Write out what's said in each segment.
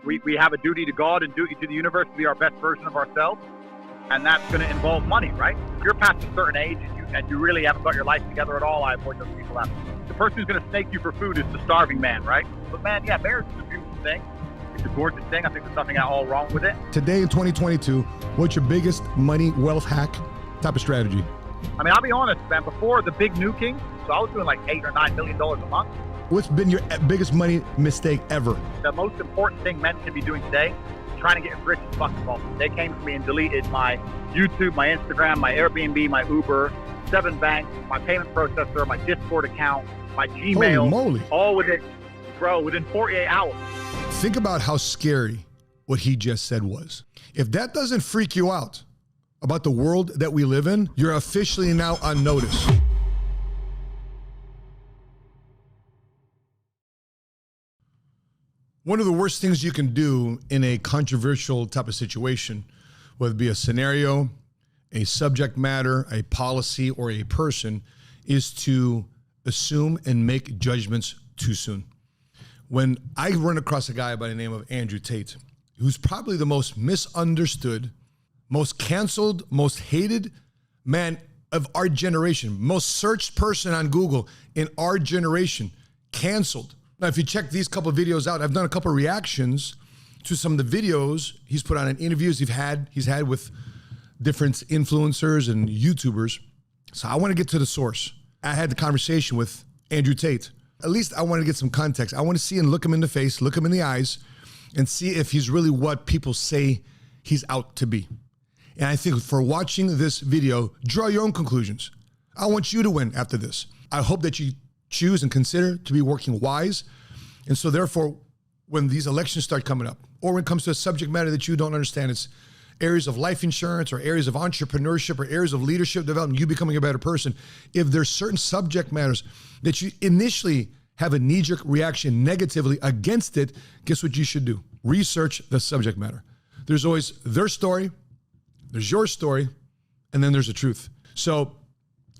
we have a duty to God and duty to the universe to be our best version of ourselves. And that's going to involve money, right? If you're past a certain age and you really haven't got your life together at all, I avoid those people out. The person who's going to snake you for food is the starving man, right? But man, yeah, marriage is a beautiful thing. It's a gorgeous thing. I think there's nothing at all wrong with it. Today in 2022, what's your biggest money wealth hack type of strategy? I mean, I'll be honest, man, before the big nuking, so I was doing like $8 or $9 million a month. What's been your biggest money mistake ever? The most important thing men can be doing today is trying to get as rich as possible. They came to me and deleted my YouTube, my Instagram, my Airbnb, my Uber, 7 banks, my payment processor, my Discord account, my Gmail. Holy moly. All within 48 hours. Think about how scary what he just said was. If that doesn't freak you out about the world that we live in, you're officially now on notice. One of the worst things you can do in a controversial type of situation, whether it be a scenario, a subject matter, a policy, or a person, is to assume and make judgments too soon. When I run across a guy by the name of Andrew Tate, who's probably the most misunderstood, most canceled, most hated man of our generation, most searched person on Google in our generation, canceled. Now, if you check these couple of videos out, I've done a couple of reactions to some of the videos he's put on in interviews he's had with different influencers and YouTubers. So I want to get to the source. I had the conversation with Andrew Tate. At least I want to get some context. I want to see and look him in the face, look him in the eyes, and see if he's really what people say he's out to be. And I think for watching this video, draw your own conclusions. I want you to win after this. I hope that you choose and consider to be working wise. And so therefore, when these elections start coming up, or when it comes to a subject matter that you don't understand, it's areas of life insurance or areas of entrepreneurship or areas of leadership development, you becoming a better person. If there's certain subject matters that you initially have a knee-jerk reaction negatively against it, guess what you should do? Research the subject matter. There's always their story, there's your story, and then there's the truth. So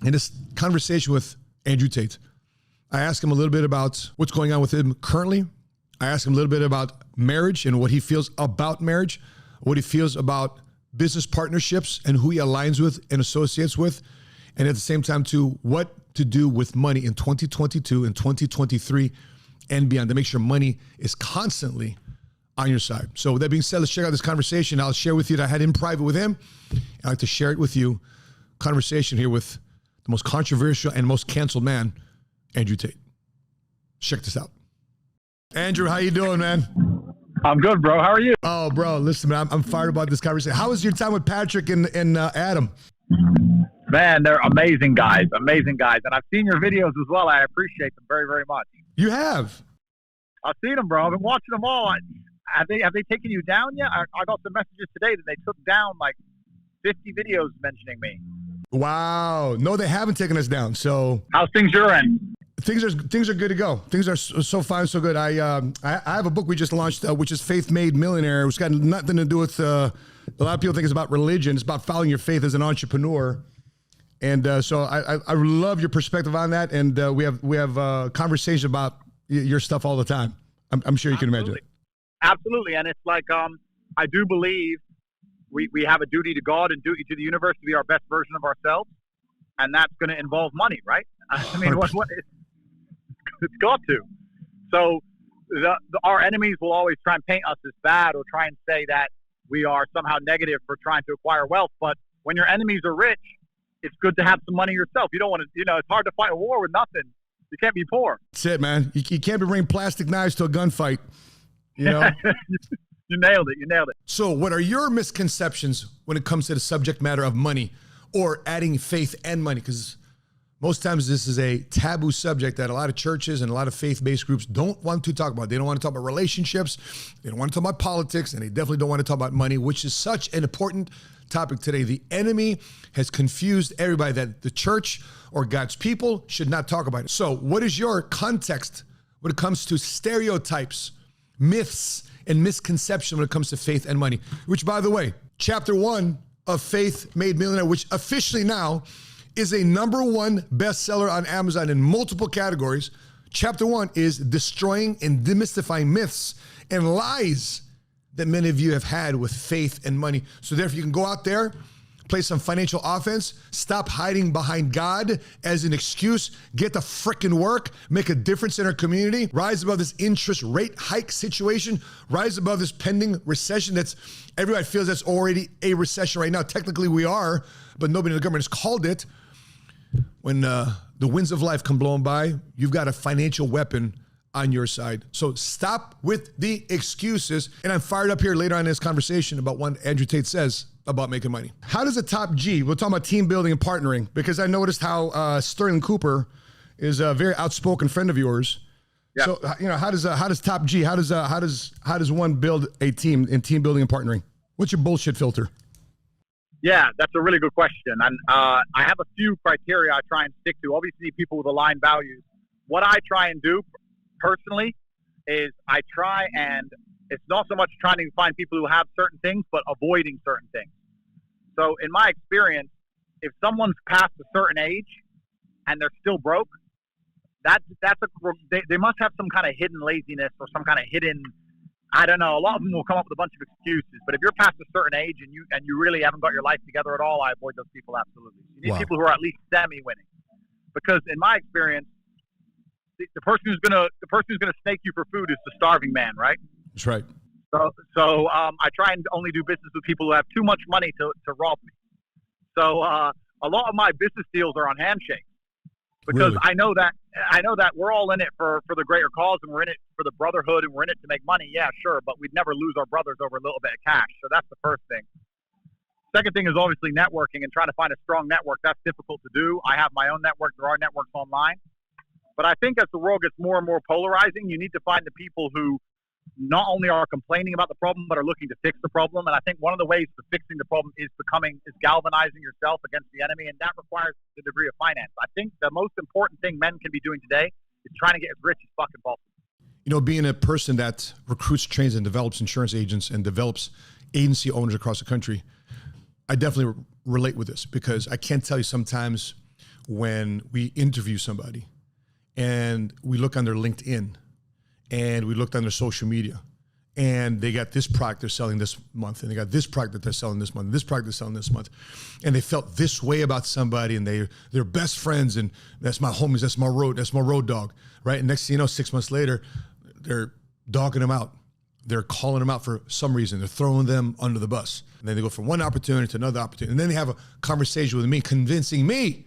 in this conversation with Andrew Tate, I asked him a little bit about what's going on with him currently. I asked him a little bit about marriage and what he feels about marriage, what he feels about business partnerships and who he aligns with and associates with, and at the same time too, what to do with money in 2022 and 2023 and beyond to make sure money is constantly on your side. So with that being said, let's check out this conversation. I'll share with you that I had in private with him. I'd like to share it with you. Conversation here with the most controversial and most canceled man, Andrew Tate. Check this out. Andrew, how you doing, man? I'm good, bro. How are you? Oh, bro, listen, man, I'm fired about this conversation. How was your time with Patrick and Adam? Man, they're amazing guys, amazing guys. And I've seen your videos as well. I appreciate them very, very much. You have? I've seen them, bro. I've been watching them all. Have they taken you down yet? I got some messages today that they took down like 50 videos mentioning me. Wow. No, they haven't taken us down. So how's things your end? Things are good to go. Things are so fine, so good. I have a book we just launched, which is Faith Made Millionaire, which got nothing to do with, a lot of people think it's about religion. It's about following your faith as an entrepreneur. And so I love your perspective on that. And we have a conversation about your stuff all the time. I'm sure you can imagine it. Absolutely. And it's like, I do believe we have a duty to God and duty to the universe to be our best version of ourselves. And that's going to involve money, right? I mean, it's got to. So our enemies will always try and paint us as bad or try and say that we are somehow negative for trying to acquire wealth. But when your enemies are rich, it's good to have some money yourself. You don't want to, it's hard to fight a war with nothing. You can't be poor. That's it, man. You can't be bringing plastic knives to a gunfight. You know? You nailed it. You nailed it. So what are your misconceptions when it comes to the subject matter of money or adding faith and money? Because most times this is a taboo subject that a lot of churches and a lot of faith-based groups don't want to talk about. They don't want to talk about relationships. They don't want to talk about politics, and they definitely don't want to talk about money, which is such an important topic today. The enemy has confused everybody that the church or God's people should not talk about it. So what is your context when it comes to stereotypes, myths, and misconception when it comes to faith and money? Which, by the way, chapter 1 of Faith Made Millionaire, which officially now is a #1 bestseller on Amazon in multiple categories. Chapter 1 is destroying and demystifying myths and lies that many of you have had with faith and money. So therefore you can go out there, play some financial offense, stop hiding behind God as an excuse, get to frickin' work, make a difference in our community, rise above this interest rate hike situation, rise above this pending recession that's, everybody feels that's already a recession right now. Technically we are, but nobody in the government has called it. When the winds of life come blowing by, you've got a financial weapon on your side. So stop with the excuses. And I'm fired up here later on in this conversation about what Andrew Tate says about making money. How does a top G, we're talking about team building and partnering, because I noticed how Sterling Cooper is a very outspoken friend of yours. Yeah. So, how does top G, how does one build a team in team building and partnering? What's your bullshit filter? Yeah, that's a really good question. And I have a few criteria I try and stick to. Obviously, people with aligned values. What I try and do personally is I try and it's not so much trying to find people who have certain things, but avoiding certain things. So in my experience, if someone's past a certain age and they're still broke, they must have some kind of hidden laziness or some kind of hidden, I don't know. A lot of them will come up with a bunch of excuses. But if you're past a certain age and you really haven't got your life together at all, I avoid those people absolutely. You need people who are at least semi-winning, because in my experience, the person who's gonna snake you for food is the starving man, right? That's right. So I try and only do business with people who have too much money to rob me. So a lot of my business deals are on handshakes, because really? I know that we're all in it for the greater cause, and we're in it for the brotherhood, and we're in it to make money. Yeah, sure, but we'd never lose our brothers over a little bit of cash. So that's the first thing. Second thing is obviously networking and trying to find a strong network. That's difficult to do. I have my own network. There are networks online. But I think as the world gets more and more polarizing, you need to find the people who not only are complaining about the problem, but are looking to fix the problem. And I think one of the ways to fixing the problem is galvanizing yourself against the enemy. And that requires a degree of finance. I think the most important thing men can be doing today is trying to get as rich as fucking possible. Being a person that recruits, trains, and develops insurance agents and develops agency owners across the country, I definitely relate with this, because I can't tell you sometimes when we interview somebody and we look on their LinkedIn and we looked on their social media and they got this product they're selling this month, and they got this product that they're selling this month, and this product they're selling this month, and they felt this way about somebody, and they're best friends, and that's my homies, that's my road dog, right? And next thing you know, 6 months later, they're dogging them out. They're calling them out for some reason. They're throwing them under the bus. And then they go from one opportunity to another opportunity. And then they have a conversation with me, convincing me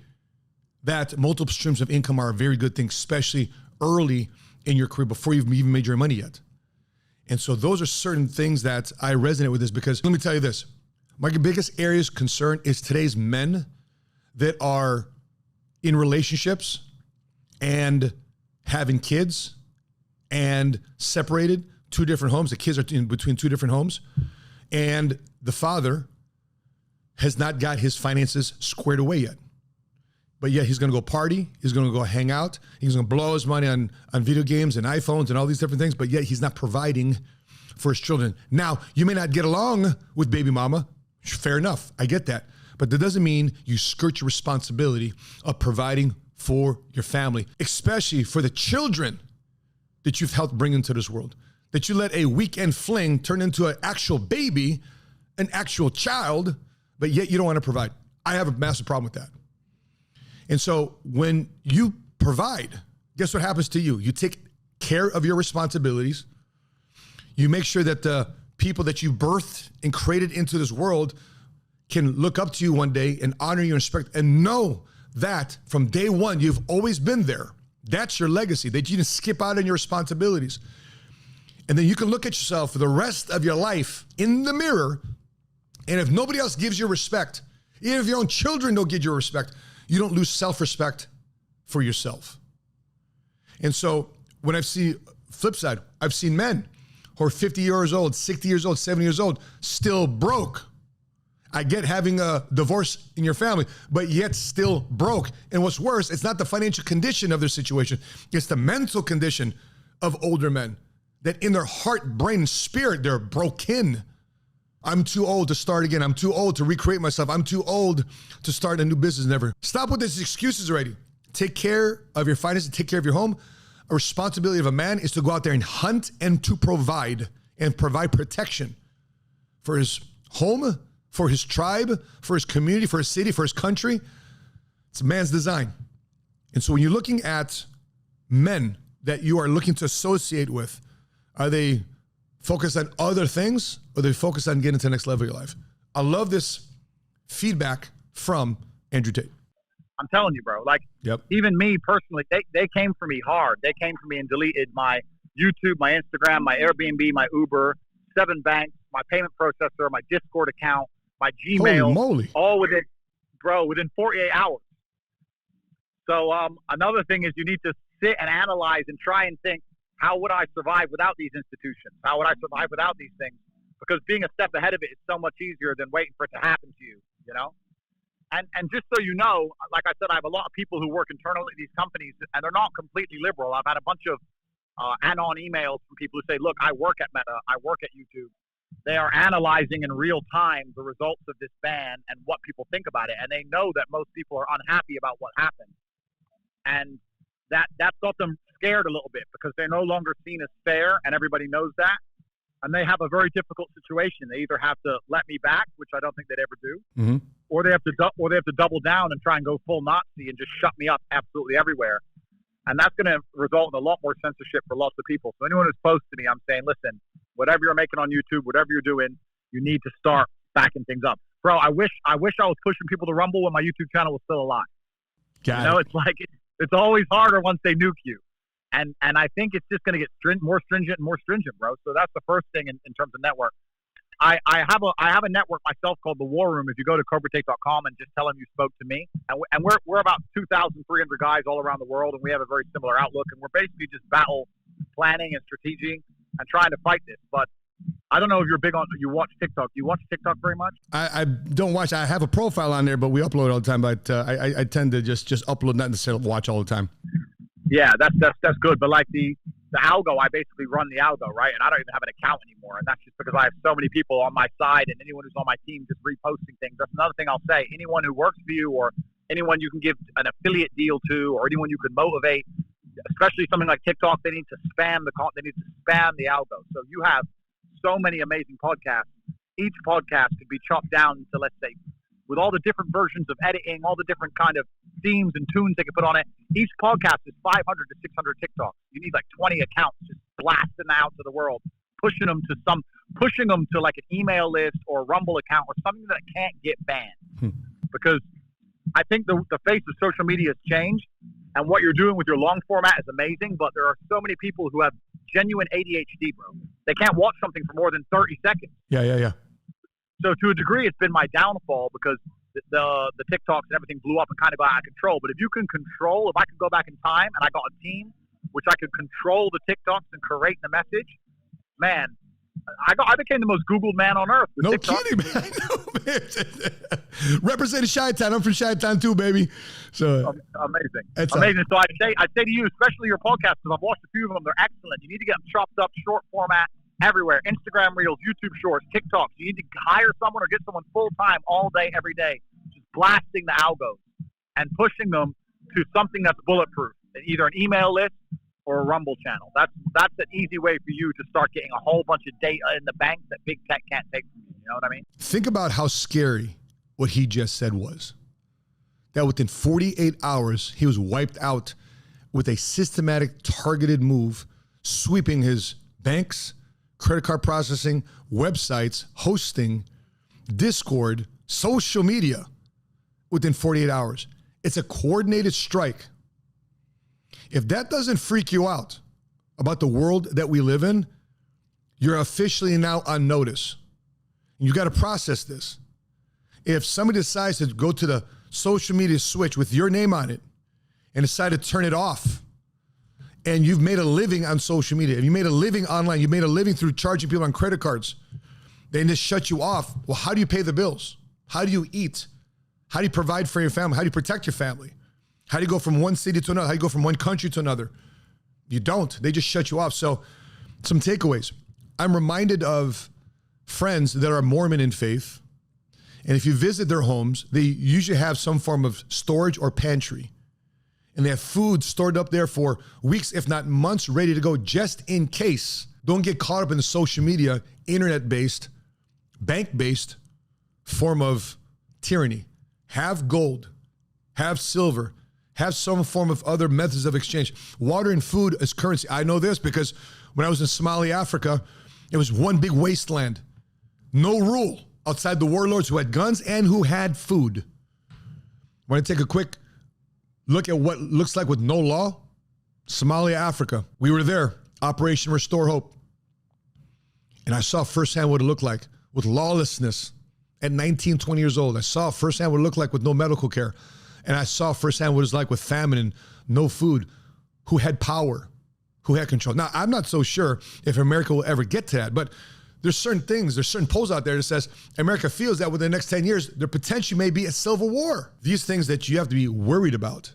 that multiple streams of income are a very good thing, especially early in your career before you've even made your money yet. And so those are certain things that I resonate with this, because let me tell you this, my biggest area of concern is today's men that are in relationships and having kids and separated, two different homes. The kids are in between two different homes, and the father has not got his finances squared away yet. But yet he's going to go party. He's going to go hang out. He's going to blow his money on video games and iPhones and all these different things. But yet he's not providing for his children. Now, you may not get along with baby mama. Fair enough. I get that. But that doesn't mean you skirt your responsibility of providing for your family, especially for the children that you've helped bring into this world. That you let a weekend fling turn into an actual baby, an actual child, but yet you don't want to provide. I have a massive problem with that. And so when you provide, guess what happens to you? You take care of your responsibilities. You make sure that the people that you birthed and created into this world can look up to you one day and honor you and respect, and know that from day one, you've always been there. That's your legacy, that you didn't skip out on your responsibilities. And then you can look at yourself for the rest of your life in the mirror. And if nobody else gives you respect, even if your own children don't give you respect, you don't lose self-respect for yourself. And so when I've seen, flip side, I've seen men who are 50 years old, 60 years old, 70 years old, still broke. I get having a divorce in your family, but yet still broke. And what's worse, it's not the financial condition of their situation. It's the mental condition of older men, that in their heart, brain, and spirit, they're broken. I'm too old to start again. I'm too old to recreate myself. I'm too old to start a new business. Never. Stop with these excuses already. Take care of your finances. Take care of your home. A responsibility of a man is to go out there and hunt and to provide, and provide protection. for his home, for his tribe, for his community, for his city, for his country. It's man's design. And so when you're looking at men that you are looking to associate with, are they focused on other things or are they focused on getting to the next level of your life? I love this feedback from Andrew Tate. I'm telling you, bro, like even me personally, they came for me hard. They came for me and deleted my YouTube, my Instagram, my Airbnb, my Uber, 7 banks, my payment processor, my Discord account, my Gmail, holy moly, all within 48 hours. So another thing is you need to sit and analyze and try and think, how would I survive without these institutions? How would I survive without these things? Because being a step ahead of it is so much easier than waiting for it to happen to you, you know? And just so you know, like I said, I have a lot of people who work internally at these companies, and they're not completely liberal. I've had a bunch of anon emails from people who say, look, I work at Meta, I work at YouTube. They are analyzing in real time the results of this ban and what people think about it. And they know that most people are unhappy about what happened. And that's got them scared a little bit because they're no longer seen as fair, and everybody knows that. And they have a very difficult situation. They either have to let me back, which I don't think they'd ever do, or they have to double down and try and go full Nazi and just shut me up absolutely everywhere. And that's going to result in a lot more censorship for lots of people. So anyone who's close to me, I'm saying, listen, whatever you're making on YouTube, whatever you're doing, you need to start backing things up. Bro, I wish I was pushing people to Rumble when my YouTube channel was still alive. It's like it's always harder once they nuke you. And I think it's just going to get more stringent and more stringent, bro. So that's the first thing in terms of network. I have a network myself called The War Room. If you go to CobraTate.com and just tell them you spoke to me, and we're about 2,300 guys all around the world, and we have a very similar outlook, and we're basically just battle planning and strategy and trying to fight this. But I don't know if you're big on you watch TikTok. Do you watch TikTok very much? I don't watch. I have a profile on there, but we upload all the time. But I tend to just upload, not necessarily watch all the time. Yeah, that's good. But like the algo, I basically run the algo, right? And I don't even have an account anymore. And that's just because I have so many people on my side and anyone who's on my team just reposting things. That's another thing I'll say. Anyone who works for you or anyone you can give an affiliate deal to or anyone you can motivate, especially something like TikTok, they need to spam the algo. So you have so many amazing podcasts. Each podcast could be chopped down to, let's say, with all the different versions of editing, all the different kind of themes and tunes they can put on it. Each podcast is 500 to 600 TikToks. You need like 20 accounts just blasting out to the world, pushing them to like an email list or a Rumble account or something that can't get banned. Because I think the face of social media has changed, and what you're doing with your long format is amazing, but there are so many people who have genuine ADHD, bro. They can't watch something for more than 30 seconds. Yeah. So to a degree, it's been my downfall because the TikToks and everything blew up and kind of got out of control. But if I could go back in time and I got a team which I could control the TikToks and create the message, man, I became the most Googled man on earth. No TikTok. Kidding, man. I know, man. Representing Chi-Town. I'm from Chi-Town too, baby. So amazing. Amazing. So I'd say to you, especially your podcast, because I've watched a few of them, they're excellent. You need to get them chopped up, short format, everywhere. Instagram Reels, YouTube Shorts, TikToks. You need to hire someone or get someone full-time all day, every day, just blasting the algos and pushing them to something that's bulletproof, either an email list or a Rumble channel. That's an easy way for you to start getting a whole bunch of data in the bank that big tech can't take from you. You know what I mean? Think about how scary what he just said was. That within 48 hours, he was wiped out with a systematic, targeted move, sweeping his banks, credit card processing, websites, hosting, Discord, social media within 48 hours. It's a coordinated strike. If that doesn't freak you out about the world that we live in, you're officially now on notice. You got to process this. If somebody decides to go to the social media switch with your name on it and decide to turn it off, and you've made a living on social media, if you made a living online, you made a living through charging people on credit cards, they just shut you off. Well, how do you pay the bills? How do you eat? How do you provide for your family? How do you protect your family? How do you go from one city to another? How do you go from one country to another? You don't. They just shut you off. So some takeaways. I'm reminded of friends that are Mormon in faith. And if you visit their homes, they usually have some form of storage or pantry. And they have food stored up there for weeks, if not months, ready to go just in case. Don't get caught up in the social media, internet-based bank-based form of tyranny. Have gold, have silver, have some form of other methods of exchange. Water and food as currency. I know this because when I was in Somalia, Africa, it was one big wasteland. No rule outside the warlords who had guns and who had food. Want to take a quick look at what looks like with no law? Somalia, Africa. We were there, Operation Restore Hope. And I saw firsthand what it looked like with lawlessness at 19, 20 years old. I saw firsthand what it looked like with no medical care. And I saw firsthand what it's like with famine and no food, who had power, who had control. Now, I'm not so sure if America will ever get to that, but there's certain things, there's certain polls out there that says America feels that within the next 10 years, there potentially may be a civil war. These things that you have to be worried about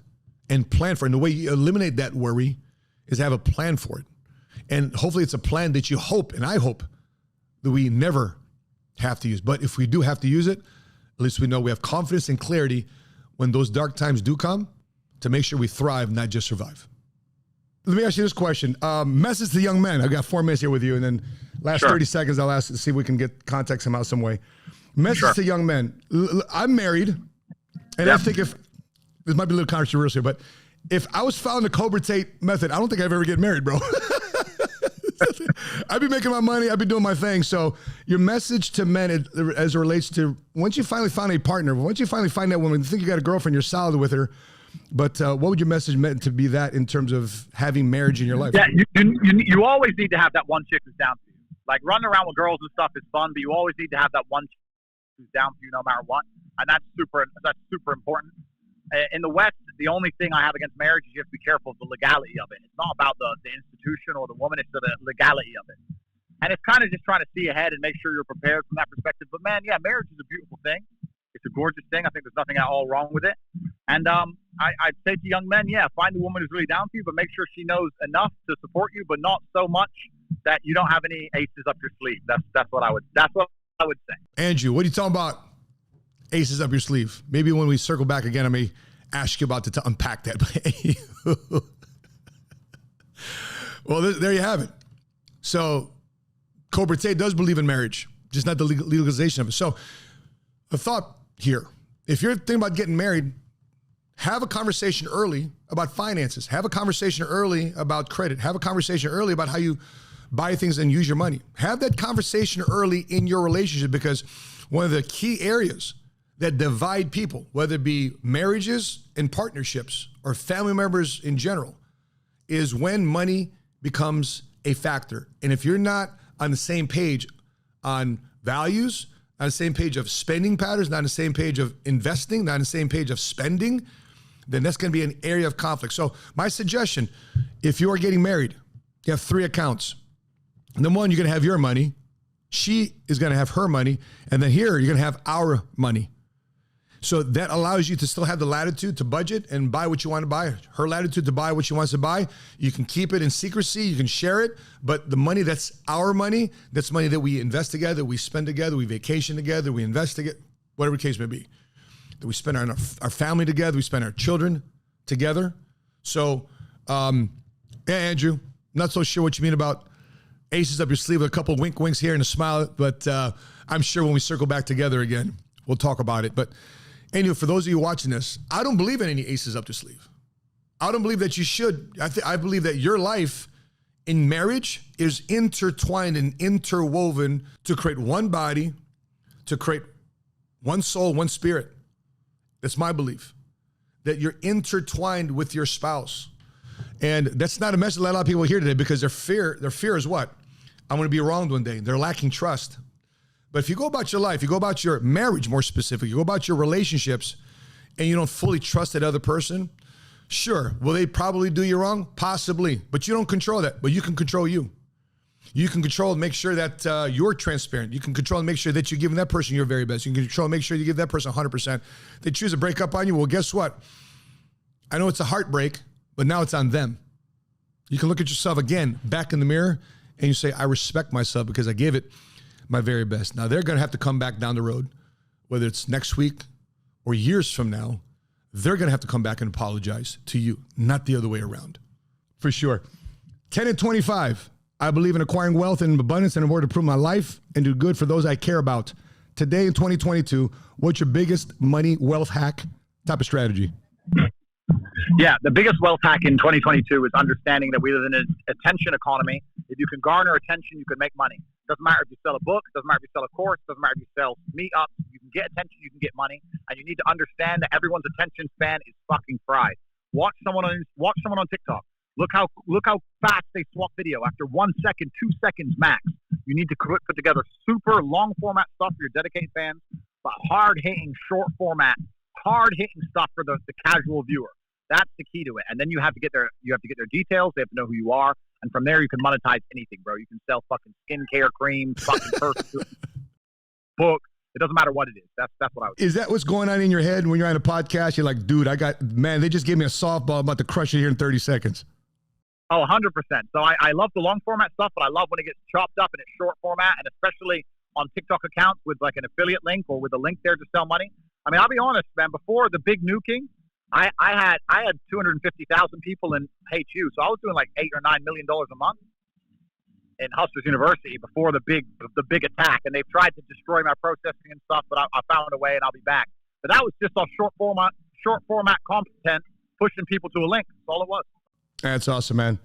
and plan for. And the way you eliminate that worry is have a plan for it. And hopefully it's a plan that you hope, and I hope, that we never have to use. But if we do have to use it, at least we know we have confidence and clarity when those dark times do come to make sure we thrive, not just survive. Let me ask you this question. Message to young men. I've got 4 minutes here with you, and then last 30 seconds I'll ask to see if we can get context somehow, some way. Message to young men. I'm married, and I think if, this might be a little controversial, but if I was following the Cobra Tate method, I don't think I'd ever get married, bro. I'd be making my money. I'd be doing my thing. So your message to men as it relates to once you finally find a partner, once you finally find that woman, you think you got a girlfriend, you're solid with her. But what would your message meant to be that in terms of having marriage in your life? Yeah, you always need to have that one chick who's down for you. Like running around with girls and stuff is fun, but you always need to have that one chick who's down for you no matter what. And that's super important. In the West, the only thing I have against marriage is you have to be careful of the legality of it. It's not about the institution or the woman, it's the legality of it. And it's kind of just trying to see ahead and make sure you're prepared from that perspective. But man, yeah, marriage is a beautiful thing. It's a gorgeous thing. I think there's nothing at all wrong with it. And I'd say to young men, yeah, find a woman who's really down for you, but make sure she knows enough to support you, but not so much that you don't have any aces up your sleeve. That's what I would say. Andrew, what are you talking about? Aces up your sleeve. Maybe when we circle back again, I may ask you about to unpack that. Well, there you have it. So Cobra Tate does believe in marriage, just not the legalization of it. So a thought here, if you're thinking about getting married, have a conversation early about finances. Have a conversation early about credit. Have a conversation early about how you buy things and use your money. Have that conversation early in your relationship, because one of the key areas that divide people, whether it be marriages and partnerships or family members in general, is when money becomes a factor. And if you're not on the same page on values, on the same page of spending patterns, not on the same page of investing, not on the same page of spending, then that's going to be an area of conflict. So my suggestion, if you are getting married, you have 3 accounts. Number one, you're going to have your money. She is going to have her money. And then here, you're going to have our money. So that allows you to still have the latitude to budget and buy what you want to buy. Her latitude to buy what she wants to buy. You can keep it in secrecy. You can share it. But the money that's our money, that's money that we invest together, we spend together, we vacation together, we invest together, whatever the case may be. That we spend our family together, we spend our children together. So, yeah, Andrew, not so sure what you mean about aces up your sleeve with a couple of winks here and a smile, but I'm sure when we circle back together again, we'll talk about it. But anyway, for those of you watching this, I don't believe in any aces up your sleeve. I don't believe that you should. I believe that your life in marriage is intertwined and interwoven to create one body, to create one soul, one spirit. That's my belief, that you're intertwined with your spouse. And that's not a message that a lot of people hear today, because their fear is what? I'm going to be wronged one day. They're lacking trust. But if you go about your life, you go about your marriage more specifically, you go about your relationships, and you don't fully trust that other person, sure, will they probably do you wrong? Possibly. But you don't control that. But you can control you. You can control and make sure that you're transparent. You can control and make sure that you're giving that person your very best. You can control and make sure you give that person 100%. They choose to break up on you. Well, guess what? I know it's a heartbreak, but now it's on them. You can look at yourself again, back in the mirror, and you say, I respect myself because I gave it my very best. Now, they're going to have to come back down the road, whether it's next week or years from now. They're going to have to come back and apologize to you, not the other way around. For sure. 10 and 25. I believe in acquiring wealth and abundance in order to improve my life and do good for those I care about. Today in 2022, what's your biggest money wealth hack type of strategy? Yeah, the biggest wealth hack in 2022 is understanding that we live in an attention economy. If you can garner attention, you can make money. Doesn't matter if you sell a book, doesn't matter if you sell a course, doesn't matter if you sell meetups. You can get attention, you can get money, and you need to understand that everyone's attention span is fucking fried. Watch someone on TikTok. Look how fast they swap video after 1 second, 2 seconds max. You need to put together super long format stuff for your dedicated fans, but hard hitting short format, hard hitting stuff for the casual viewer. That's the key to it. And then you have to get their details. They have to know who you are. And from there, you can monetize anything, bro. You can sell fucking skincare creams, fucking perfume, book. It doesn't matter what it is. That's what I would. Is that what's going on in your head when you're on a podcast? You're like, dude, they just gave me a softball. I'm about to crush it here in 30 seconds. Oh, 100%. So I love the long format stuff, but I love when it gets chopped up and it's short format, and especially on TikTok accounts with like an affiliate link or with a link there to sell money. I mean, I'll be honest, man, before the big nuking, I had 250,000 people in HU, so I was doing like $8 or $9 million a month in Hustlers University before the big attack, and they've tried to destroy my processing and stuff, but I found a way, and I'll be back. But that was just off short format content, pushing people to a link. That's all it was. That's awesome, man.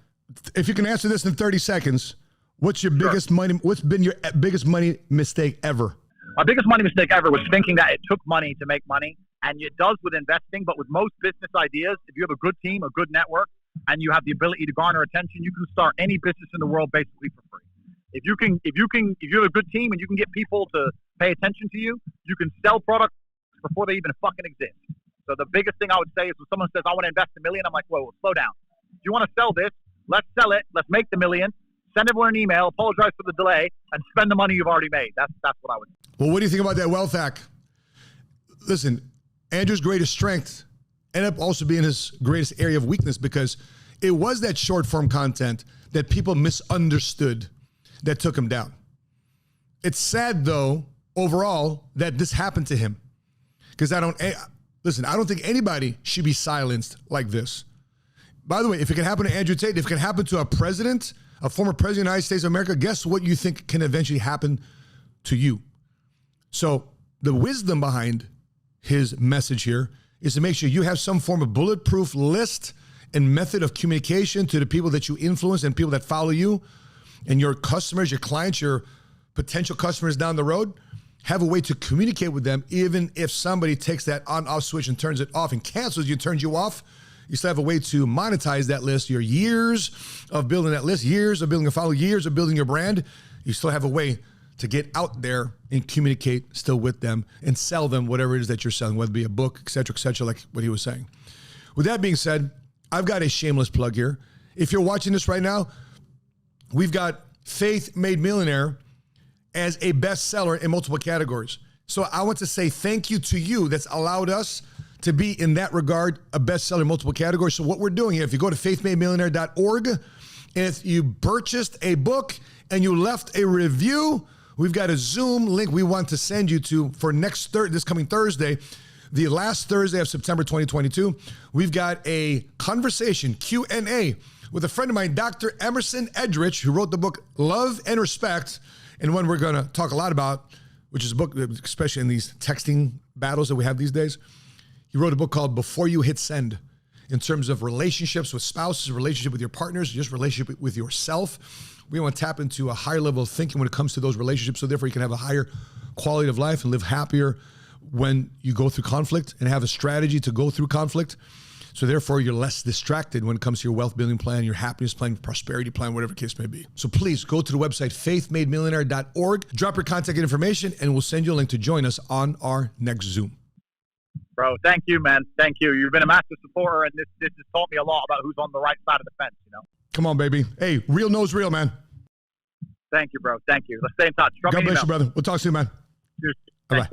If you can answer this in 30 seconds, what's your biggest money? What's been your biggest money mistake ever? My biggest money mistake ever was thinking that it took money to make money. And it does with investing, but with most business ideas, if you have a good team, a good network, and you have the ability to garner attention, you can start any business in the world basically for free. If you have a good team and you can get people to pay attention to you, you can sell products before they even fucking exist. So the biggest thing I would say is when someone says, I want to invest $1 million, I'm like, whoa, slow down. If you want to sell this, let's sell it. Let's make the $1 million. Send everyone an email, apologize for the delay, and spend the money you've already made. That's what I would do. Well, what do you think about that wealth hack? Listen, Andrew's greatest strength ended up also being his greatest area of weakness, because it was that short form content that people misunderstood that took him down. It's sad though, overall, that this happened to him, because I don't think anybody should be silenced like this. By the way, if it can happen to Andrew Tate, if it can happen to a president, a former president of the United States of America, guess what you think can eventually happen to you? So the wisdom behind his message here is to make sure you have some form of bulletproof list and method of communication to the people that you influence and people that follow you and your customers, your clients, your potential customers down the road. Have a way to communicate with them, even if somebody takes that on-off switch and turns it off and cancels you, turns you off. You still have a way to monetize that list, your years of building that list, years of building a follow, years of building your brand. You still have a way to get out there and communicate still with them and sell them whatever it is that you're selling, whether it be a book, et cetera, like what he was saying. With that being said, I've got a shameless plug here. If you're watching this right now, we've got Faith Made Millionaire as a bestseller in multiple categories. So I want to say thank you to you that's allowed us to be, in that regard, a bestseller in multiple categories. So what we're doing here, if you go to faithmademillionaire.org, and if you purchased a book and you left a review, we've got a Zoom link we want to send you to for this coming Thursday, the last Thursday of September 2022. We've got a conversation, Q&A, with a friend of mine, Dr. Emerson Edrich, who wrote the book Love and Respect, and one we're going to talk a lot about, which is a book, especially in these texting battles that we have these days. He wrote a book called Before You Hit Send, in terms of relationships with spouses, relationship with your partners, just relationship with yourself. We want to tap into a higher level of thinking when it comes to those relationships, so therefore you can have a higher quality of life and live happier when you go through conflict, and have a strategy to go through conflict. So therefore you're less distracted when it comes to your wealth building plan, your happiness plan, prosperity plan, whatever the case may be. So please go to the website, faithmademillionaire.org, drop your contact information, and we'll send you a link to join us on our next Zoom. Bro, thank you, man. Thank you. You've been a massive supporter, and this has taught me a lot about who's on the right side of the fence, you know? Come on, baby. Hey, real knows real, man. Thank you, bro. Thank you. Let's stay in touch. God bless you, brother. We'll talk soon, man. Bye-bye.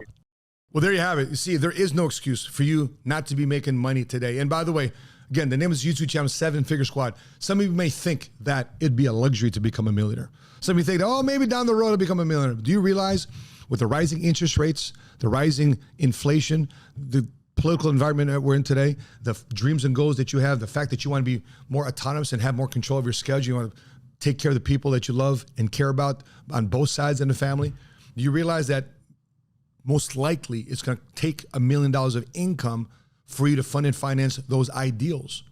Well, there you have it. You see, there is no excuse for you not to be making money today. And by the way, again, the name of this YouTube channel is 7 Figure Squad. Some of you may think that it'd be a luxury to become a millionaire. Some of you think, oh, maybe down the road I'll become a millionaire. Do you realize with the rising interest rates, the rising inflation, the political environment that we're in today, the dreams and goals that you have, the fact that you want to be more autonomous and have more control of your schedule, you want to take care of the people that you love and care about on both sides in the family, you realize that most likely it's going to take $1 million of income for you to fund and finance those ideals,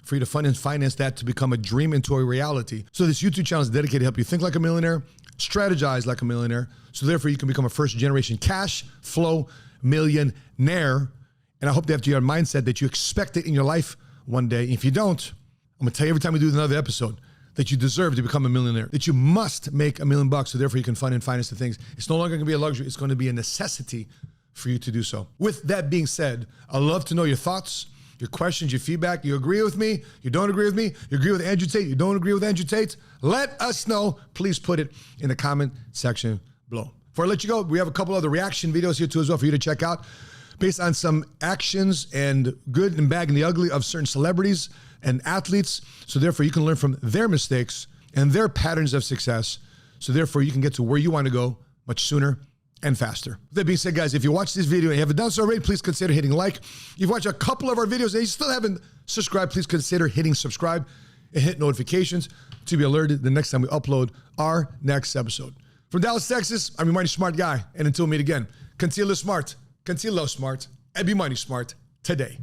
for you to fund and finance that to become a dream into a reality. So this YouTube channel is dedicated to help you think like a millionaire, strategize like a millionaire, so therefore you can become a first generation cash flow millionaire. And I hope that you have a mindset that you expect it in your life one day. If you don't, I'm gonna tell you every time we do another episode that you deserve to become a millionaire, that you must make $1 million, so therefore you can fund and finance the things. It's no longer gonna be a luxury, it's gonna be a necessity for you to do so. With that being said, I'd love to know your thoughts, your questions, your feedback. You agree with me? You don't agree with me? You agree with Andrew Tate? You don't agree with Andrew Tate? Let us know. Please put it in the comment section below. Before I let you go, we have a couple other reaction videos here too as well for you to check out based on some actions and good and bad and the ugly of certain celebrities and athletes. So therefore you can learn from their mistakes and their patterns of success. So therefore you can get to where you want to go much sooner and faster. With that being said, guys, if you watch this video and you haven't done so already, please consider hitting like. You've watched a couple of our videos and you still haven't subscribed, please consider hitting subscribe and hit notifications to be alerted the next time we upload our next episode. From Dallas, Texas, I'm your money smart guy. And until we meet again, continue to live smart, continue to love smart, and be money smart today.